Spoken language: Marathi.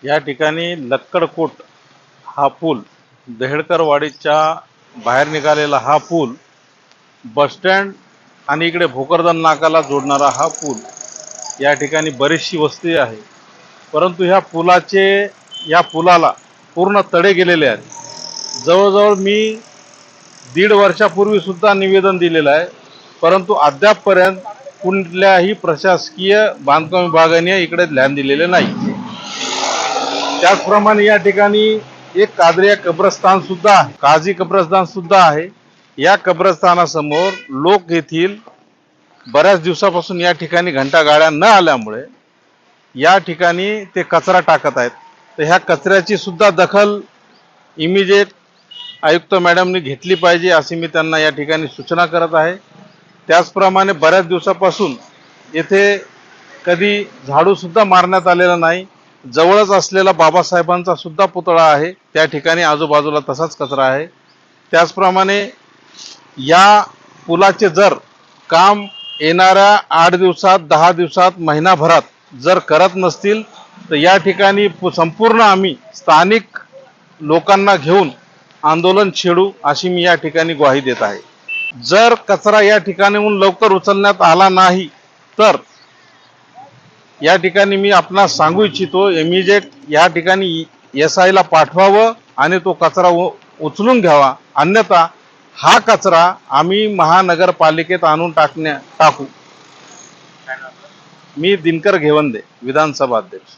या ठिकाणी लक्कडकोट हा पूल, देहडकरवाडीच्या बाहेर निघालेला हा पूल, बसस्टँड आणि इकडे भोकरदन नाकाला जोडणारा हा पूल, या ठिकाणी बरीचशी वस्ती आहे. परंतु या पुलाला पूर्ण तडे गेलेले आहेत. जवळजवळ मी 1.5 वर्षापूर्वी सुद्धा निवेदन दिलेलं आहे, परंतु अद्यापपर्यंत कुठल्याही प्रशासकीय बांधकाम विभागाने इकडे ध्यान दिलेले नाही. त्याचप्रमाणे या ठिकाणी एक कादरिया कब्रस्तान सुद्धा आहे, काझी कब्रस्तान सुद्धा आहे. या कब्रस्तानासमोर लोक येथील बऱ्याच दिवसापासून या ठिकाणी घंटागाड्या न आल्यामुळे या ठिकाणी ते कचरा टाकत आहेत. तर ह्या कचऱ्याची सुद्धा दखल इमिजिएट आयुक्त मॅडमनी घेतली पाहिजे अशी मी त्यांना या ठिकाणी सूचना करत आहे. त्याचप्रमाणे बऱ्याच दिवसापासून येथे कधी झाडू सुद्धा मारण्यात आलेला नाही. जवळच असलेला बाबासाहेबांचा सुद्धा पुतळा आहे, त्या ठिकाणी आजूबाजूला तसाच कचरा आहे. त्याचप्रमाणे या पुलाचे जर काम येणाऱ्या 8 दिवसात, 10 दिवसात, महिनाभरात जर करत नसतील तर या ठिकाणी संपूर्ण आम्ही स्थानिक लोकांना घेऊन आंदोलन छेडू अशी मी या ठिकाणी ग्वाही देत आहे. जर कचरा या ठिकाणाहून लवकर उचलण्यात आला नाही तर या ठिकाणी मी आपणास सांगू इच्छितो, इमिजिएट या ठिकाणी SI ला पाठवावं आणि तो कचरा उचलून घ्यावा. अन्यथा हा कचरा आम्ही महानगरपालिकेत आणून टाकू. मी दिनकर घेवंदे, विधानसभा अध्यक्ष.